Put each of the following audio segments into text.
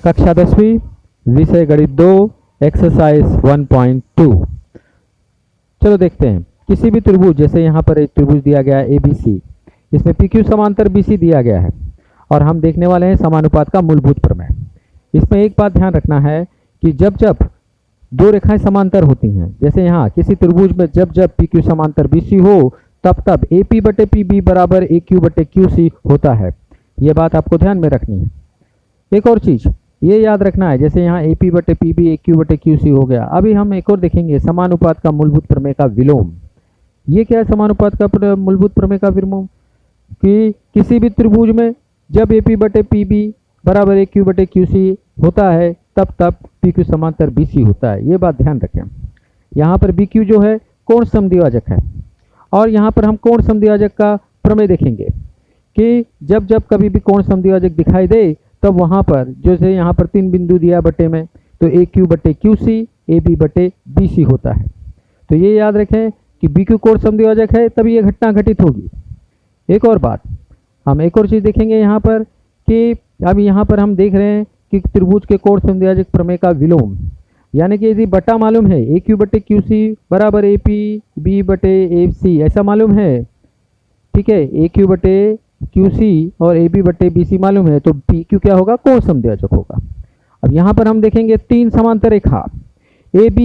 कक्षा 10वीं विषय गणित 2 एक्सरसाइज 1.2। चलो देखते हैं। किसी भी त्रिभुज, जैसे यहाँ पर एक त्रिभुज दिया गया है ABC, इसमें PQ समांतर BC दिया गया है और हम देखने वाले हैं समानुपात का मूलभूत प्रमेय। इसमें एक बात ध्यान रखना है कि जब जब दो रेखाएं समांतर होती हैं, जैसे यहाँ किसी त्रिभुज में जब जब PQ समांतर BC हो तब तब AP बटे PB बराबर AQ बटे QC होता है। ये बात आपको ध्यान में रखनी है। एक और चीज ये याद रखना है, जैसे यहाँ AP बटे PB AQ बटे QC हो गया। अभी हम एक और देखेंगे समानुपात का मूलभूत प्रमेय का विलोम। ये क्या है समानुपात का मूलभूत प्रमेय का विलोम? कि किसी भी त्रिभुज में जब AP बटे PB बराबर AQ बटे QC होता है तब तब PQ समांतर BC होता है। ये बात ध्यान रखें। यहाँ पर BQ जो है कोण समद्विभाजक है और यहाँ पर हम कोण समद्विभाजक का प्रमेय देखेंगे कि जब जब कभी भी कोण समद्विभाजक दिखाई दे तब वहाँ पर जैसे यहाँ पर 3 बिंदु दिया बटे में, तो AQ बटे QC AB बटे BC होता है। तो ये याद रखें कि BQ कोण समद्विभाजक है तभी ये घटना घटित होगी। एक और बात, हम एक और चीज़ देखेंगे यहाँ पर कि अब यहाँ पर हम देख रहे हैं कि त्रिभुज के कोण समद्विभाजक प्रमेय का विलोम, यानी कि यदि बटा मालूम है AQ बटे QC बराबर AP B बटे AC, ऐसा मालूम है, ठीक है, AQ बटे QC और AB बटे BC मालूम है, तो PQ क्या होगा? कोण समद्विभाजक होगा। अब यहाँ पर हम देखेंगे 3 समांतर रेखा AB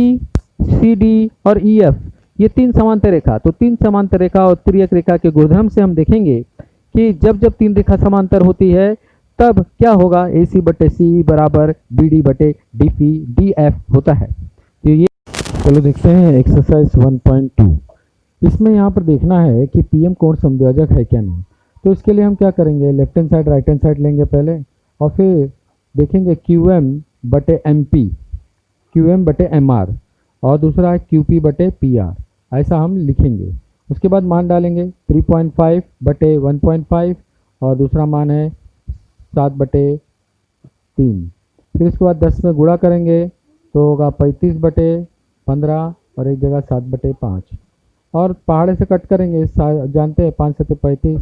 CD और EF, ये 3 समांतर रेखा। तो 3 समांतर रेखा और तिर्यक रेखा के गुणधर्म से हम देखेंगे कि जब जब 3 रेखा समांतर होती है तब क्या होगा? AC बटे C बराबर BD बटे DF होता है। तो ये चलो देखते हैं एक्सरसाइज 1.2। इसमें यहाँ पर देखना है कि PM कोण समद्विभाजक है क्या नहीं। तो इसके लिए हम क्या करेंगे? Left hand side right hand side लेंगे पहले और फिर देखेंगे QM बटे MP, QM बटे MR और दूसरा है QP बटे PR, ऐसा हम लिखेंगे। उसके बाद मान डालेंगे 3.5 बटे 1.5 और दूसरा मान है 7 बटे 3। फिर इसके बाद 10 में गुणा करेंगे तो होगा 35 बटे 15 और एक जगह 7 बटे 5 और पहाड़े से कट करेंगे, जानते हैं 5 7 35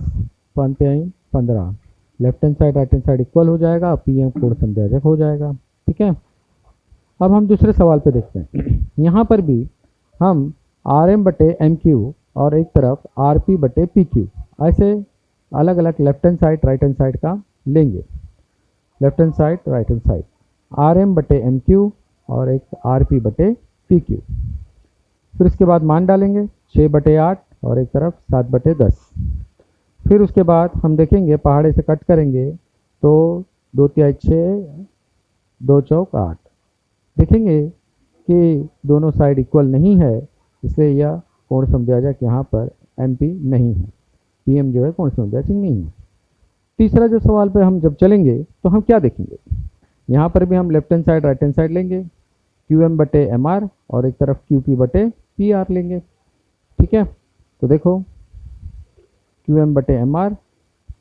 5 15। Left hand side right hand side equal हो जाएगा, PM कोण समद्विभाजक हो जाएगा। ठीक है, अब हम दूसरे सवाल पे देखते हैं। यहाँ पर भी हम RM बटे MQ और एक तरफ RP बटे PQ, ऐसे अलग अलग left hand side right hand side का लेंगे। Left hand side right hand side RM बटे MQ और एक RP बटे PQ। फिर इसके बाद मान डालेंगे 6 बटे 8 और एक तरफ 7 बटे 10। फिर उसके बाद हम देखेंगे पहाड़े से कट करेंगे तो 2 तिहाई 6 2 चौक 8। देखेंगे कि दोनों साइड इक्वल नहीं है, इसलिए यह कोण समद्विभाजक यहाँ पर MP नहीं है, PM जो है कोण समद्विभाजक नहीं है। तीसरा जो सवाल पे हम जब चलेंगे तो हम क्या देखेंगे? यहाँ पर भी हम left hand side right hand side लेंगे, QM बटे MR और एक तरफ QP बटे PR लेंगे। ठीक है, तो देखो QM बटे MR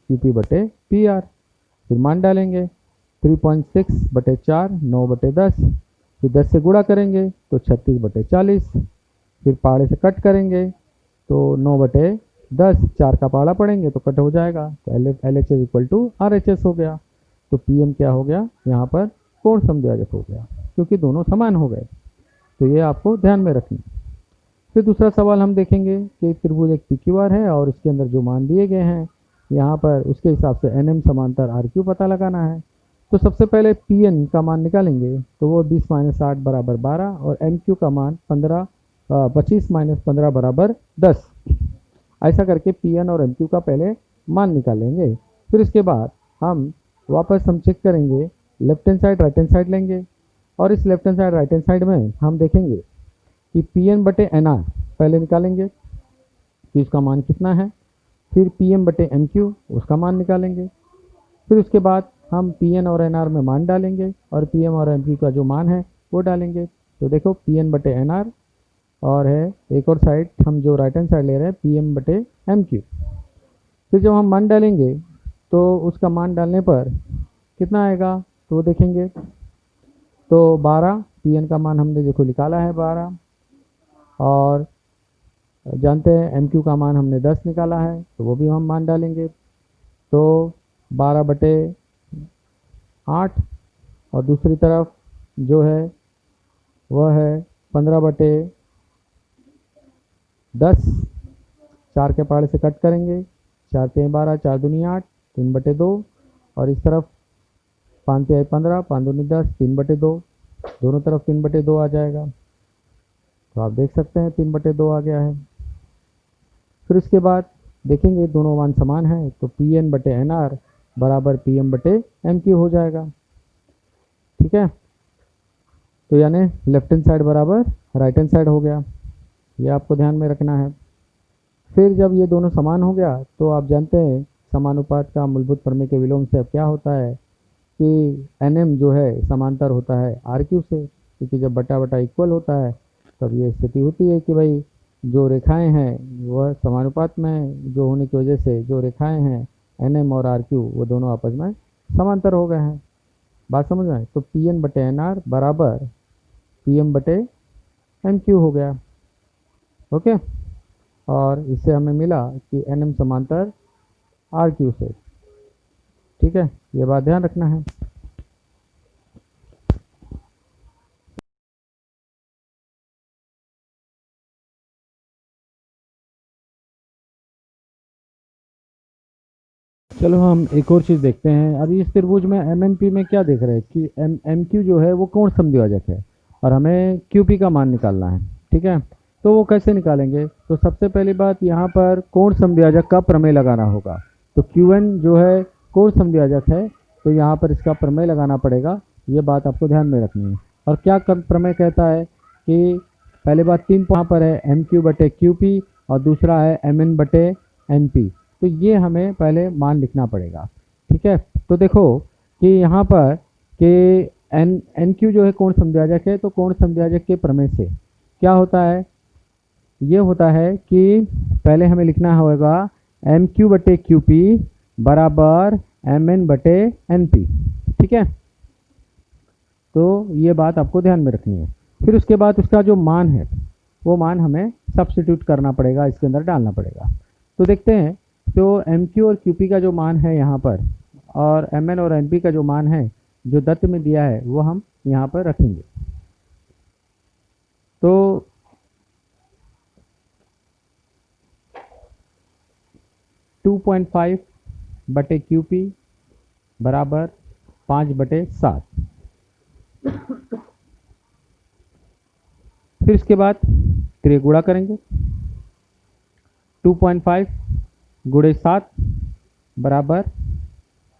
QP बटे PR, फिर मान डालेंगे 3.6 बटे 4 9 बटे 10, फिर 10 से गुणा करेंगे तो 36 बटे 40, फिर पहाड़े से कट करेंगे तो 9 बटे 10, 4 का पहाड़ा पड़ेंगे तो कट हो जाएगा, तो LHS इक्वल टू RHS हो गया। तो PM क्या हो गया? यहाँ पर कोण समद्विभाजक हो गया, क्योंकि दोनों समान हो गए। तो ये आपको ध्यान में रखना। फिर दूसरा सवाल हम देखेंगे कि त्रिभुज एक PQR है और इसके अंदर जो मान दिए गए हैं यहाँ पर उसके हिसाब से NM समांतर RQ पता लगाना है। तो सबसे पहले PN का मान निकालेंगे तो वो 20 - 8 बराबर 12 और MQ का मान 25 - 15 बराबर 10। ऐसा करके PN और MQ का पहले मान निकालेंगे। फिर इसके बाद हम वापस चेक करेंगे, left hand side right hand side लेंगे और इस left hand side right hand side में हम देखेंगे कि PN बटे NR पहले निकालेंगे कि उसका मान कितना है, फिर PM बटे MQ उसका मान निकालेंगे, फिर उसके बाद हम PN और NR में मान डालेंगे और PM और MQ का जो मान है वो डालेंगे। तो देखो PN बटे NR और है एक और साइड हम जो राइट हैंड साइड ले रहे हैं PM बटे MQ। फिर जब हम मान डालेंगे तो उसका मान डालने पर कितना आएगा तो देखेंगे तो 12, PN का मान हमने देखो निकाला है 12 और जानते हैं MQ का मान हमने 10 निकाला है, तो वो भी हम मान डालेंगे। तो 12 बटे 8 और दूसरी तरफ जो है वह है 15/10। 4 के पहाड़े से कट करेंगे, 4 तिहाई 12, 4 दूनी 8, 3/2। और इस तरफ 5 तिहाई 15, 5 दूनी 10, 3/2। दोनों तरफ 3/2 आ जाएगा। तो आप देख सकते हैं 3/2 आ गया है। फिर उसके बाद देखेंगे दोनों मान समान हैं, तो Pn/Nr बराबर Pm/Mq हो जाएगा। ठीक है, तो यानी लेफ्ट हैंड साइड बराबर राइट हैंड साइड हो गया, ये आपको ध्यान में रखना है। फिर जब ये दोनों समान हो गया तो आप जानते हैं समानुपात का मूलभूत प्रमेय के विलोम से अब क्या होता है कि Nm जो है समांतर होता है Rq से, क्योंकि जब बटा बटा इक्वल होता है तब ये स्थिति होती है कि भाई जो रेखाएं हैं वह समानुपात में जो होने की वजह से जो रेखाएं हैं Nm और Rq वो दोनों आपस में समांतर हो गए हैं। बात समझ में आए? तो Pn/Nr बराबर Pm/Mq हो गया। ओके, और इससे हमें मिला कि Nm समांतर Rq से। ठीक है, ये बात ध्यान रखना है। चलो हम एक और चीज़ देखते हैं। अभी इस त्रिभुज में MNP में क्या देख रहे हैं कि MQ जो है वो कोण समद्विभाजक है और हमें QP का मान निकालना है। ठीक है, तो वो कैसे निकालेंगे? तो सबसे पहली बात यहाँ पर कोण समद्विभाजक का प्रमेय लगाना होगा। तो QN जो है कोण समद्विभाजक है, तो यहाँ पर इसका प्रमेय लगाना पड़ेगा। ये बात आपको ध्यान में रखनी है। और क्या प्रमेय कहता है कि पहले बात 3 यहाँ पर है MQ/QP और दूसरा है MN/NP। तो ये हमें पहले मान लिखना पड़ेगा। ठीक है, तो देखो कि यहाँ पर कि NQ जो है कोण समद्विभाजक है, तो कोण समद्विभाजक के प्रमेय से क्या होता है? ये होता है कि पहले हमें लिखना होगा MQ/QP बराबर MN/NP। ठीक है, तो ये बात आपको ध्यान में रखनी है। फिर उसके बाद उसका जो मान है वो मान हमें सब्स्टिट्यूट करना पड़ेगा, इसके अंदर डालना पड़ेगा। तो देखते हैं, तो MQ और QP का जो मान है यहाँ पर और MN और NP का जो मान है जो दत्त में दिया है वो हम यहाँ पर रखेंगे। तो टू 2.5/QP बराबर 5/7। फिर इसके बाद त्रिय गुणा करेंगे। 2.5 गुणे 7 बराबर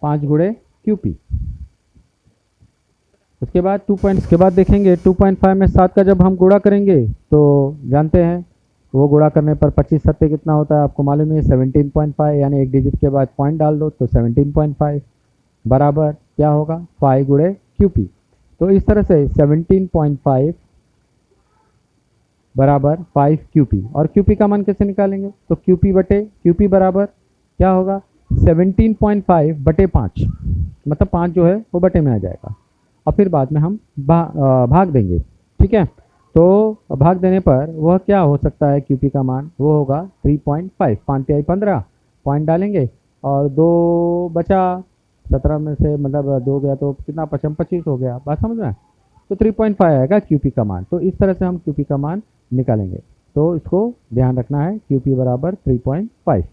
5 गुणे QP। उसके बाद इसके बाद देखेंगे 2.5 में 7 का जब हम गुणा करेंगे तो जानते हैं वो गुणा करने पर 25 सत्ते कितना होता है आपको मालूम है 17.5, यानी एक डिजिट के बाद पॉइंट डाल दो तो 17.5 बराबर क्या होगा 5 गुणे QP। तो इस तरह से 17.5 बराबर 5 QP। और QP का मान कैसे निकालेंगे? तो QP बराबर क्या होगा 17.5/5, मतलब 5 जो है वो बटे में आ जाएगा और फिर बाद में हम भाग देंगे। ठीक है, तो भाग देने पर वह क्या हो सकता है QP का मान? वो होगा 3.5। 5 तिहाई 15 पॉइंट डालेंगे और 2 बचा 17 में से, मतलब 2 गया तो कितना 25 हो गया। बात समझ में? तो 3.5 आएगा QP का मान। तो इस तरह से हम QP का मान निकालेंगे। तो इसको ध्यान रखना है, QP बराबर 3.5।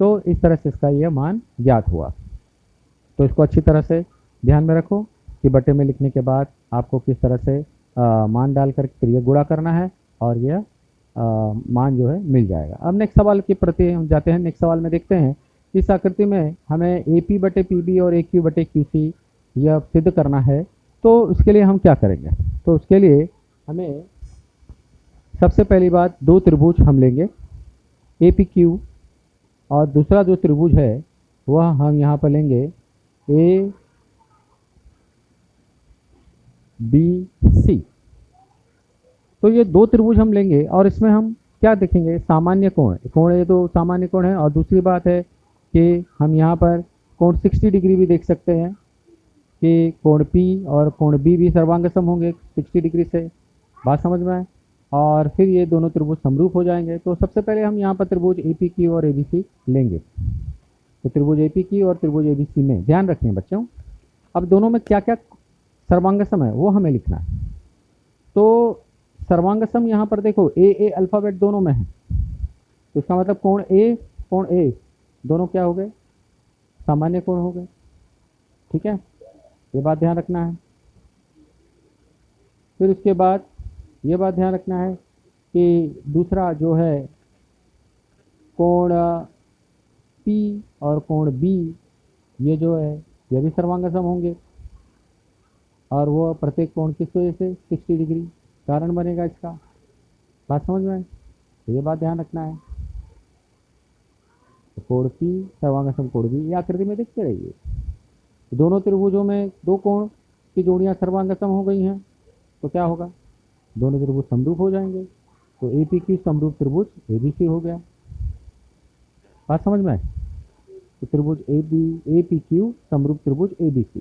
तो इस तरह से इसका यह मान ज्ञात हुआ। तो इसको अच्छी तरह से ध्यान में रखो कि बटे में लिखने के बाद आपको किस तरह से मान डालकर फिर ये गुणा करना है और यह मान जो है मिल जाएगा। अब नेक्स्ट सवाल के प्रति हम जाते हैं। नेक्स्ट सवाल में देखते हैं इस आकृति में हमें AP/PB और AQ/QC यह सिद्ध करना है। तो उसके लिए हम क्या करेंगे? तो उसके लिए हमें सबसे पहली बात 2 त्रिभुज हम लेंगे APQ और दूसरा जो त्रिभुज है वह हम यहाँ पर लेंगे ABC। तो ये 2 त्रिभुज हम लेंगे और इसमें हम क्या देखेंगे? सामान्य कोण ये तो सामान्य कोण है। और दूसरी बात है कि हम यहाँ पर कोण 60 डिग्री भी देख सकते हैं कि कोण P और कोण B भी सर्वांगसम होंगे 60 डिग्री से। बात समझ में आए? और फिर ये दोनों त्रिभुज समरूप हो जाएंगे। तो सबसे पहले हम यहाँ पर त्रिभुज APQ और ABC लेंगे। तो त्रिभुज APQ और त्रिभुज ABC में ध्यान रखें बच्चों, अब दोनों में क्या क्या सर्वांग सम है वो हमें लिखना है। तो सर्वांग सम यहाँ पर देखो ए अल्फ़ाबेट दोनों में है, तो इसका मतलब कोण ए दोनों क्या हो गए, सामान्य कोण हो गए। ठीक है, ये बात ध्यान रखना है। फिर उसके बाद ये बात ध्यान रखना है कि दूसरा जो है कोण पी और कोण बी, ये जो है ये भी सर्वांगसम होंगे, और वो प्रत्येक कोण किस वजह से 60 डिग्री कारण बनेगा इसका। बात समझ में आए? तो ये बात ध्यान रखना है। तो कोण पी सर्वांगसम कोण बी, ये आकृति में देखते रहिए। दोनों त्रिभुजों में दो कोण की जोड़ियां सर्वांगसम हो गई हैं, तो क्या होगा, दोनों त्रिभुज समरूप हो जाएंगे। तो ए पी क्यू समरूप त्रिभुज ए बी सी हो गया। बात समझ में आए? तो त्रिभुज ए पी क्यू समरूप त्रिभुज ए बी सी,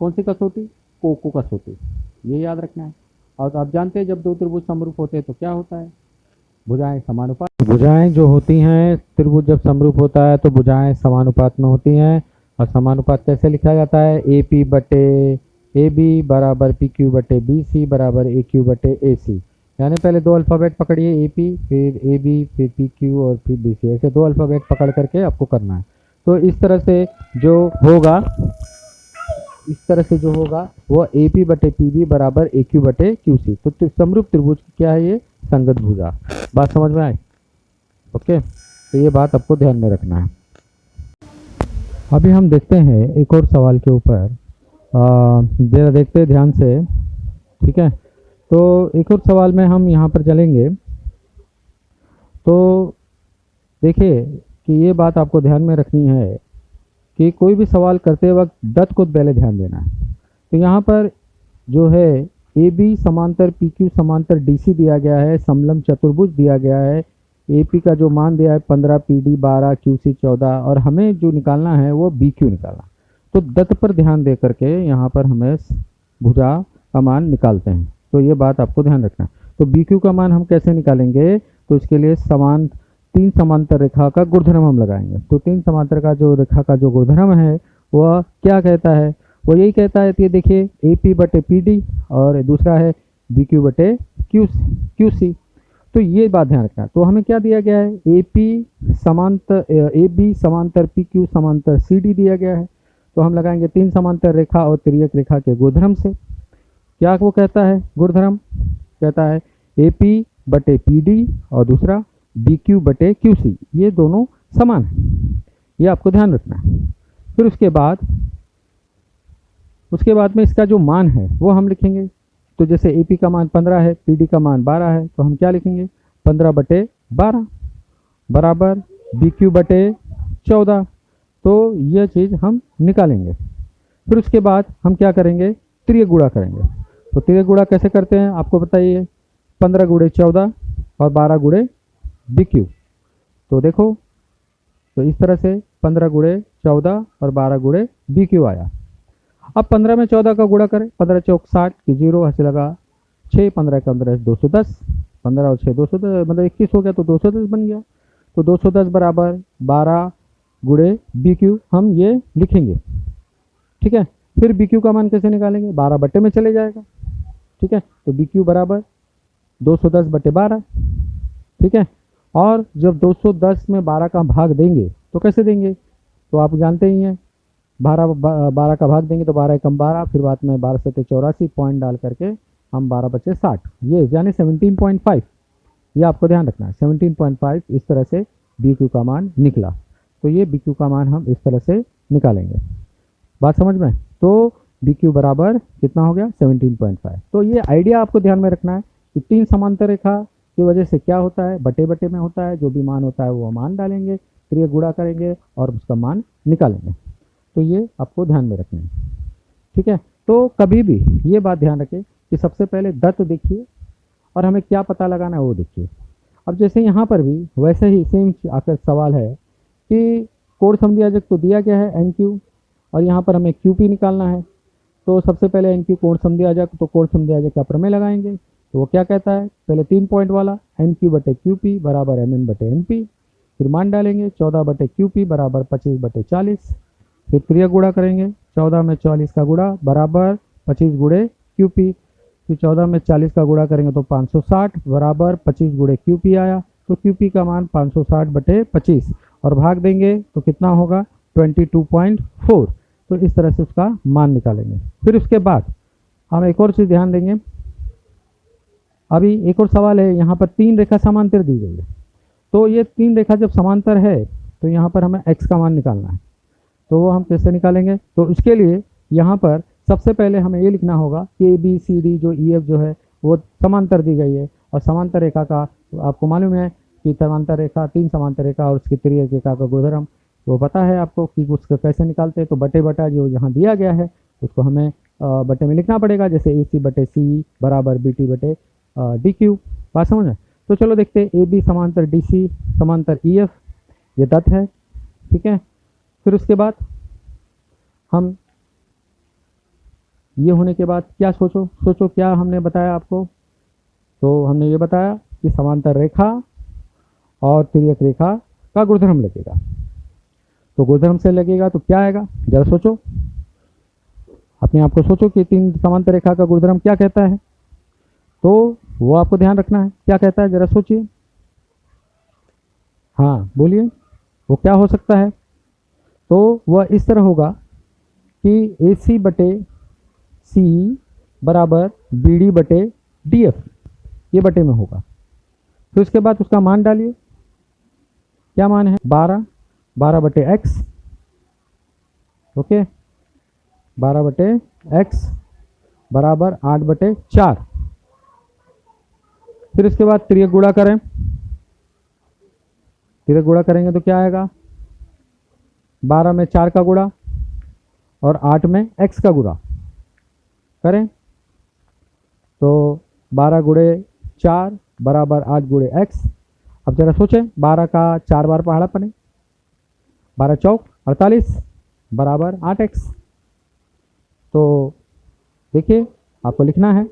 कौन सी कसौटी, कोको कसौटी, ये याद रखना है। और आप जानते हैं जब दो त्रिभुज समरूप होते हैं तो क्या होता है, भुजाएं समानुपात। भुजाएं जो होती हैं, त्रिभुज जब समरूप होता है तो भुजाएं समानुपात में होती हैं। और समानुपात कैसे लिखा जाता है, ए पी बटे ए बी बराबर पी क्यू बटे बी सी बराबर ए क्यू बटे ए सी। यानी पहले दो अल्फ़ाबेट पकड़िए, ए पी फिर ए बी फिर पी क्यू और फिर बी सी, ऐसे दो अल्फ़ाबेट पकड़ करके आपको करना है। तो इस तरह से जो होगा, वो ए पी बटे पी बी बराबर ए क्यू बटे क्यू सी। तो समरूप त्रिभुज क्या है, ये संगत भुजा। बात समझ में आई? ओके, तो ये बात आपको ध्यान में रखना है। अभी हम देखते हैं एक और सवाल के ऊपर, जरा देखते हैं ध्यान से। ठीक है, तो एक और सवाल में हम यहाँ पर चलेंगे। तो देखिए कि ये बात आपको ध्यान में रखनी है कि कोई भी सवाल करते वक्त दत्त को पहले ध्यान देना है। तो यहाँ पर जो है ए बी समांतर पी क्यू समांतर डी सी दिया गया है, समलंब चतुर्भुज दिया गया है। ए पी का जो मान दिया है 15, पी डी 12, क्यू सी 14, और हमें जो निकालना है वो बी क्यू निकालना। तो दत्त पर ध्यान दे करके यहाँ पर हमें भुजा का मान निकालते हैं। तो ये बात आपको ध्यान रखना है। तो बी क्यू का मान हम कैसे निकालेंगे, तो इसके लिए तीन समांतर रेखा का गुणधर्म हम लगाएंगे। तो तीन समांतर का जो रेखा का जो गुणधर्म है वह क्या कहता है, वो यही कहता है कि देखिए ए पी बटे पी डी और दूसरा है बी क्यू बटे क्यू सी। तो ये बात ध्यान रखना है। तो हमें क्या दिया गया है, ए बी समांतर पी क्यू समांतर सी डी दिया गया है। तो हम लगाएंगे तीन समांतर रेखा और तिर्यक रेखा के गुणधर्म से। क्या वो कहता है, गुणधर्म कहता है ए पी बटे पी डी और दूसरा बी क्यू बटे क्यू सी, ये दोनों समान है, ये आपको ध्यान रखना है। फिर उसके बाद में इसका जो मान है वो हम लिखेंगे। तो जैसे ए पी का मान 15 है, पी डी का मान 12 है, तो हम क्या लिखेंगे, 15 बटे 12 बराबर बी क्यू बटे 14। तो यह चीज़ हम निकालेंगे। फिर उसके बाद हम क्या करेंगे, त्रिय गुणा करेंगे। तो त्रिय गुणा कैसे करते हैं आपको बताइए, 15 गुणे 14 और 12 गुणे बी क्यू। तो देखो, तो इस तरह से 15 गुणे 14 और 12 गुणे बी क्यू आया। अब 15 में 14 का गुणा करें, 15 चौक 60 की 0 हंस लगा 6, 15 का 15 210, 15 और 6 210 मतलब 21 हो गया, तो 210 बन गया। तो 210 बराबर 12 गुणे बी क्यू हम ये लिखेंगे। ठीक है, फिर बी क्यू का मान कैसे निकालेंगे, 12 बटे में चले जाएगा। ठीक है, तो बी क्यू बराबर 210 बटे 12। ठीक है, और जब 210 में 12 का भाग देंगे तो कैसे देंगे, तो आप जानते ही हैं, 12 का भाग देंगे तो 12 एकम 12, फिर बाद में 12 सत्ते 84 पॉइंट डाल करके हम 12 बचे 60, ये यानी 17.5। ये आपको ध्यान रखना है, 17.5 इस तरह से बी क्यू का मान निकला। तो ये बी क्यू का मान हम इस तरह से निकालेंगे। बात समझ में? तो बी क्यू बराबर कितना हो गया, 17.5। तो ये आइडिया आपको ध्यान में रखना है कि तीन समांतर रेखा की वजह से क्या होता है, बटे बटे में होता है, जो भी मान होता है वो मान डालेंगे, फिर ये गुणा करेंगे और उसका मान निकालेंगे। तो ये आपको ध्यान में रखना है। ठीक है, तो कभी भी ये बात ध्यान रखें कि सबसे पहले दत्त देखिए और हमें क्या पता लगाना है वो देखिए। अब जैसे यहाँ पर भी वैसे ही सेम आकर सवाल है कि कोण समद्विभाजक तो दिया गया है एन क्यू, और यहाँ पर हमें क्यू पी निकालना है। तो सबसे पहले एन क्यू कोण समद्विभाजक, तो कोण समद्विभाजक का प्रमेय लगाएंगे। तो वो क्या कहता है, पहले 3 पॉइंट वाला एन क्यू बटे क्यू पी बराबर एम एन बटे एन पी, फिर मान डालेंगे 14 बटे क्यू पी बराबर 25 बटे 40, फिर क्रिया गुणा करेंगे, 14 में 44 का गुणा बराबर 25 गुणे क्यू पी। तो 14 में 40 का गुणा करेंगे तो 560 बराबर 25 गुणे क्यू पी आया। तो क्यू पी का मान 560 बटे 25 और भाग देंगे तो कितना होगा 22.4। तो इस तरह से उसका मान निकालेंगे। फिर उसके बाद हम एक और चीज़ ध्यान देंगे। अभी एक और सवाल है, यहाँ पर 3 रेखा समांतर दी गई है। तो ये 3 रेखा जब समांतर है तो यहाँ पर हमें x का मान निकालना है। तो वो हम कैसे निकालेंगे? तो उसके लिए यहाँ पर सबसे पहले हमें ये लिखना होगा कि ए बी सी डी जो ई एफ जो है वो समांतर दी गई है। और समांतर रेखा का आपको मालूम है कि समांतर रेखा 3 समांतर रेखा और उसकी त्रिज्या रेखा का गुणधर्म वो पता है आपको कि उसको कैसे निकालते हैं। तो बटे बटा जो यहाँ दिया गया है उसको हमें बटे में लिखना पड़ेगा, जैसे ए सी बटे सी बराबर बी टी बटे डी क्यू। बात समझ में? तो चलो देखते हैं, ए बी समांतर डी सी समांतर ई एफ ये तथ्य है, ठीक है। फिर उसके बाद हम ये होने के बाद क्या सोचो क्या हमने बताया आपको? तो हमने ये बताया कि समांतर रेखा और तिर्यक रेखा का गुणधर्म लगेगा। तो गुणधर्म से लगेगा तो क्या आएगा, जरा सोचो, अपने आप को सोचो कि 3 समांतर रेखा का गुणधर्म क्या कहता है। तो वो आपको ध्यान रखना है, क्या कहता है जरा सोचिए। हाँ बोलिए, वो क्या हो सकता है? तो वह इस तरह होगा कि ए सी बटे सी बराबर बी डी बटे डी एफ, ये बटे में होगा। फिर उसके बाद उसका मान डालिए, क्या मान है 12 बटे एक्स, ओके 12 बटे एक्स बराबर 8 बटे 4। फिर उसके बाद त्रियक गुणा करें, त्रियक गुणा करेंगे तो क्या आएगा 12 में 4 का गुणा और 8 में x का गुणा करें तो 12 गुणे 4 बराबर 8 गुणे x। अब जरा सोचें, 12 का 4 बार पहाड़ा पड़े, 12 चौक 48 बराबर 8x। तो देखिए आपको लिखना है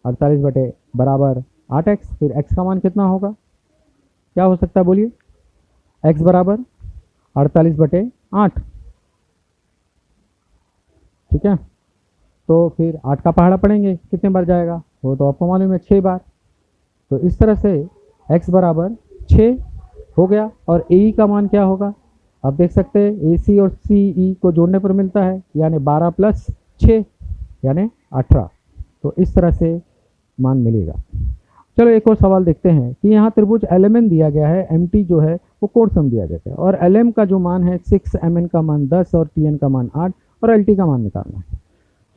48 बटे बराबर 8x। फिर x का मान कितना होगा, क्या हो सकता है बोलिए? x बराबर 48 बटे 8, ठीक है। तो फिर 8 का पहाड़ा पढ़ेंगे कितने बार जाएगा, वो तो आपको मालूम है 6 बार। तो इस तरह से x बराबर 6 हो गया। और ए का मान क्या होगा, आप देख सकते हैं ए सी और सी ई को जोड़ने पर मिलता है, यानी 12 प्लस 6 यानी 18। तो इस तरह से मान मिलेगा। चलो एक और सवाल देखते हैं कि यहाँ त्रिभुज LMN दिया गया है, MT जो है वो कोण सम दिया जाता है और LM का जो मान है 6, MN का मान 10 और TN का मान 8 और LT का मान निकालना है।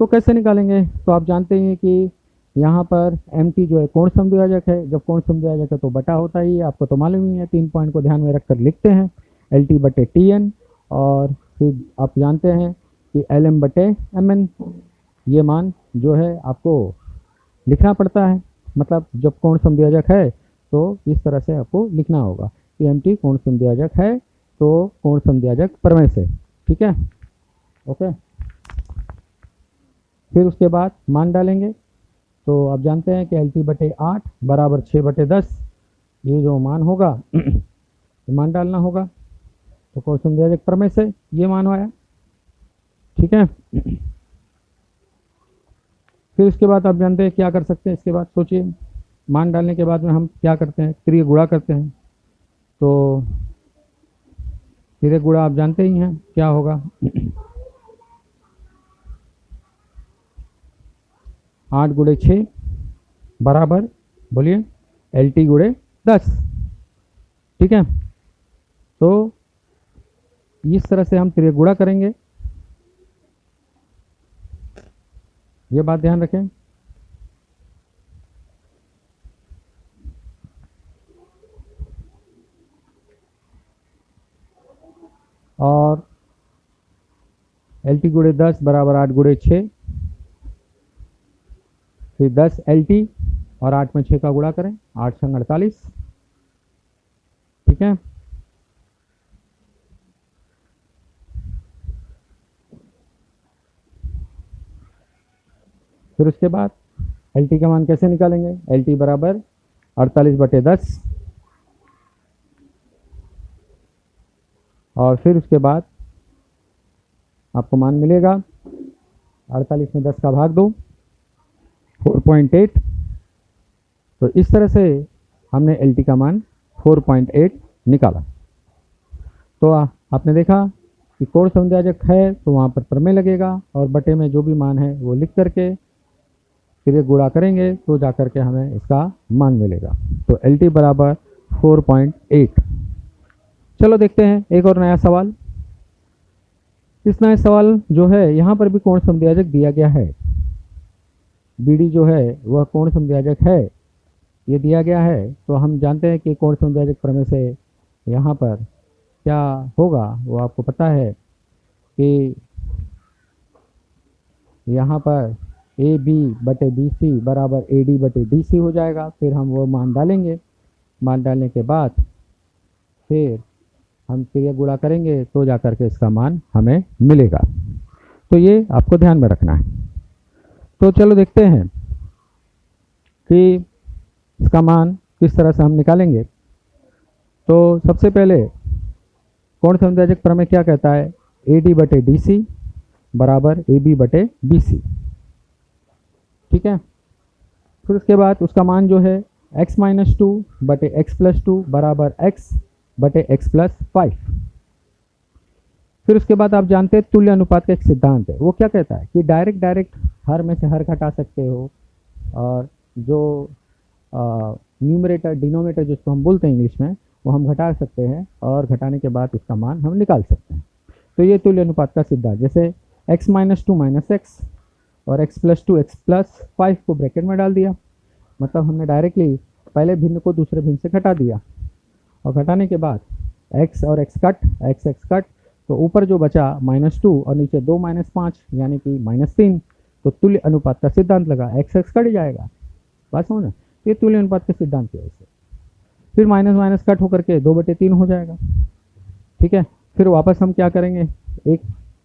तो कैसे निकालेंगे? तो आप जानते हैं कि यहाँ पर MT जो है कोण समद्विभाजक है, जब कोण समद्विभाजक है तो बटा होता ही है, आपको तो मालूम ही है। 3 पॉइंट को ध्यान में रखकर लिखते हैं LT बटे TN और फिर आप जानते हैं कि LM बटे MN, ये मान जो है आपको लिखना पड़ता है। मतलब जब कोण समद्विभाजक है तो इस तरह से आपको लिखना होगा कि MT कोण समद्विभाजक है तो कोण समद्विभाजक प्रमेय से, ठीक है, ओके। फिर उसके बाद मान डालेंगे तो आप जानते हैं कि LT बटे 8 बराबर 6 बटे 10, ये जो मान होगा तो मान डालना होगा। तो कोण समद्विभाजक प्रमेय से ये मान आया, ठीक है। फिर इसके बाद आप जानते हैं क्या कर सकते हैं, इसके बाद सोचिए, मान डालने के बाद में हम क्या करते हैं, त्रिय गुणा करते हैं। तो त्रिय गुणा आप जानते ही हैं क्या होगा 8 गुणे 6 बराबर बोलिए LT गुणे 10, ठीक है। तो इस तरह से हम त्रिय गुणा करेंगे, ये बात ध्यान रखें। और LT गुणे 10 बराबर 8 गुणे 6, फिर 10 LT और 8 में 6 का गुणा करें, 8 संग 48, ठीक है। फिर उसके बाद LT का मान कैसे निकालेंगे, LT बराबर 48 बटे 10 और फिर उसके बाद आपको मान मिलेगा 48 में 10 का भाग दो 4.8। तो इस तरह से हमने LT का मान 4.8 निकाला। तो आपने देखा कि कोण समुदायक है तो वहाँ पर प्रमेय लगेगा और बटे में जो भी मान है वो लिख करके फिर ये गुणा करेंगे तो जा करके हमें इसका मान मिलेगा। तो LT बराबर 4.8। चलो देखते हैं एक और नया सवाल। इस नए सवाल जो है यहाँ पर भी कोण समद्विभाजक दिया गया है। BD जो है वह कोण समद्विभाजक है, ये दिया गया है। तो हम जानते हैं कि कोण समद्विभाजक प्रमेय से यहाँ पर क्या होगा वो आपको पता है कि यहाँ पर AB बटे BC बराबर AD बटे DC हो जाएगा। फिर हम वो मान डालेंगे, मान डालने के बाद फिर हम क्रिया गुणा करेंगे तो जाकर के इसका मान हमें मिलेगा। तो ये आपको ध्यान में रखना है। तो चलो देखते हैं कि इसका मान किस तरह से हम निकालेंगे। तो सबसे पहले कोण समद्विभाजक प्रमेय क्या कहता है, AD बटे DC बराबर AB बटे BC। ठीक है। फिर उसके बाद उसका मान जो है x माइनस 2 बटे x प्लस 2 बराबर x बटे x प्लस 5। फिर उसके बाद आप जानते हैं तुल्य अनुपात का एक सिद्धांत है। वो क्या कहता है कि डायरेक्ट हर में से हर घटा सकते हो और जो न्यूमरेटर डिनोमिनेटर जिसको हम बोलते हैं इंग्लिश में वो हम घटा सकते हैं और घटाने के बाद उसका मान हम निकाल सकते हैं। तो ये तुल्य अनुपात का सिद्धांत, जैसे x माइनस 2 माइनस एक्स और x प्लस 2 x प्लस 5 को ब्रैकेट में डाल दिया, मतलब हमने डायरेक्टली पहले भिन्न को दूसरे भिन्न से घटा दिया और घटाने के बाद x और x कट, तो ऊपर जो बचा -2 और नीचे 2 - 5 यानी कि -3। तो तुल्य अनुपात का सिद्धांत लगा, x कट जाएगा। बात समझ ना, ये तुल्य अनुपात का सिद्धांत है। इसे फिर माइनस कट होकर के 2/3 हो जाएगा। ठीक है। फिर वापस हम क्या करेंगे, एक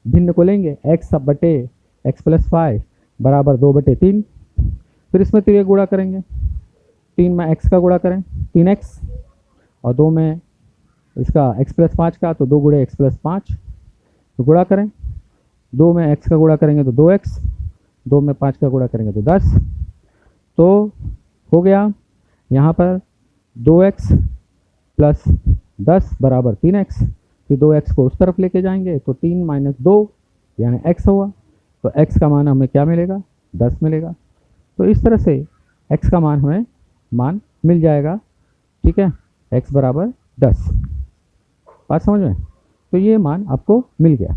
भिन्न को लेंगे x बटे x प्लस 5 बराबर 2/3। फिर इसमें तो गुणा करेंगे, 3 में x का गुणा करें 3x और 2 में इसका x प्लस 5 का, तो 2 गुणे x प्लस 5 तो गुणा करें। 2 में x का गुणा करेंगे तो 2x, 2 में 5 का गुणा करेंगे तो 10। तो हो गया यहाँ पर 2x प्लस 10 बराबर 3x। फिर 2x को उस तरफ लेके जाएंगे तो 3 - 2 यानी x हुआ। तो x का मान हमें क्या मिलेगा, 10 मिलेगा। तो इस तरह से x का मान हमें मान मिल जाएगा। ठीक है, x बराबर 10। बात समझ में। तो ये मान आपको मिल गया।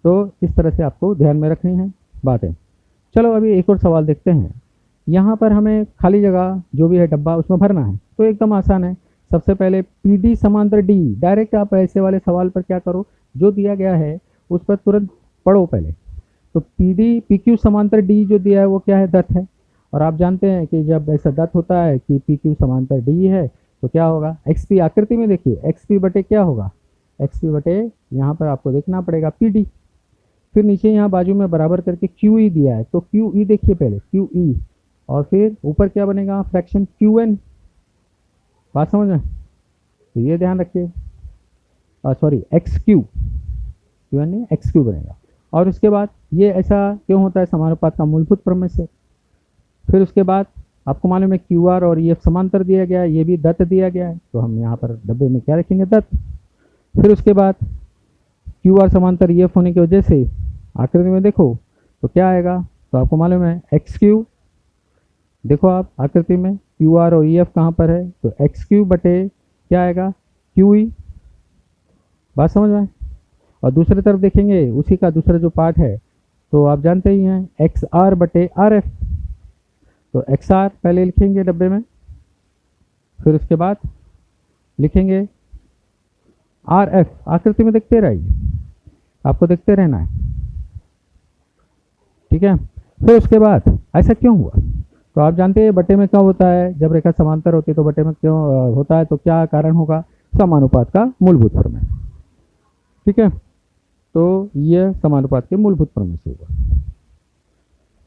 तो इस तरह से आपको ध्यान में रखनी है बातें। चलो अभी एक और सवाल देखते हैं। यहाँ पर हमें खाली जगह जो भी है डब्बा उसमें भरना है। तो एकदम आसान है। सबसे पहले PD समांतर D, डायरेक्ट आप ऐसे वाले सवाल पर क्या करो, जो दिया गया है उस पर तुरंत पढ़ो पहले। तो PQ समांतर D जो दिया है वो क्या है, दत्त है। और आप जानते हैं कि जब ऐसा दत्त होता है कि PQ समांतर D है तो क्या होगा, XP आकृति में देखिए XP बटे क्या होगा, XP बटे यहाँ पर आपको देखना पड़ेगा PD। फिर नीचे यहाँ बाजू में बराबर करके QE दिया है, तो QE देखिए पहले QE, और फिर ऊपर क्या बनेगा, फ्रैक्शन QN। बात समझ में। तो ये ध्यान रखिए, सॉरी XQ, QN नहीं XQ बनेगा। और उसके बाद ये ऐसा क्यों होता है, समानुपात का मूलभूत प्रमेय से। फिर उसके बाद आपको मालूम है QR और EF समांतर दिया गया है, ये भी दत्त दिया गया है। तो हम यहाँ पर डब्बे में क्या रखेंगे, दत्त। फिर उसके बाद QR समांतर EF होने की वजह से आकृति में देखो तो क्या आएगा, तो आपको मालूम है XQ। देखो आप आकृति में QR और EF कहाँ पर है, तो XQ बटे क्या आएगा, QE। बात समझ में। और दूसरी तरफ देखेंगे उसी का दूसरा जो पार्ट है, तो आप जानते ही हैं XR बटे RF। तो XR पहले लिखेंगे डब्बे में, फिर उसके बाद लिखेंगे RF। आकृति में देखते रहिए, आपको देखते रहना है। ठीक है। फिर उसके बाद ऐसा क्यों हुआ, तो आप जानते हैं बटे में क्या होता है, जब रेखा समांतर होती है तो बटे में क्यों होता है, तो क्या कारण होगा, समानुपात का मूलभूत प्रमेय। ठीक है। तो यह समानुपात के मूलभूत प्रमेय से होगा।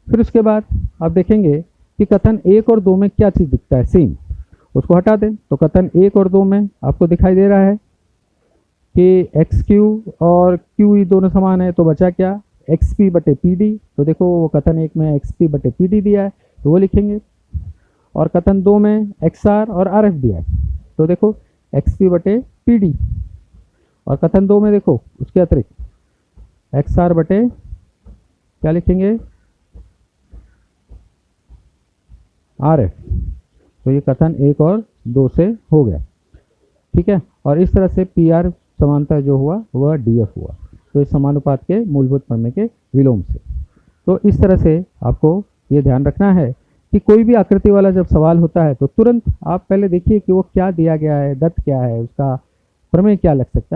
फिर उसके बाद आप देखेंगे कि कथन 1 और 2 में क्या चीज़ दिखता है, सेम, उसको हटा दें। तो कथन 1 और 2 में आपको दिखाई दे रहा है कि एक्स क्यू और क्यू ही दोनों समान है, तो बचा क्या, एक्स पी बटे पी डी। तो देखो वो कथन एक में एक्स पी बटे पी डी दिया है तो वो लिखेंगे, और कथन दो में एक्स आर और आर एफ दिया है तो देखो एक्स पी बटे पी डी, और कथन दो में देखो उसके अतिरिक्त एक्स आर बटे क्या लिखेंगे, आर एफ। तो ये कथन एक और दो से हो गया, ठीक है। और इस तरह से पी आर समांतर जो हुआ वह डी एफ हुआ, तो इस समानुपात के मूलभूत प्रमेय के विलोम से। तो इस तरह से आपको ये ध्यान रखना है कि कोई भी आकृति वाला जब सवाल होता है तो तुरंत आप पहले देखिए कि वो क्या दिया गया है, दत्त क्या है, उसका प्रमेय क्या लग सकता है।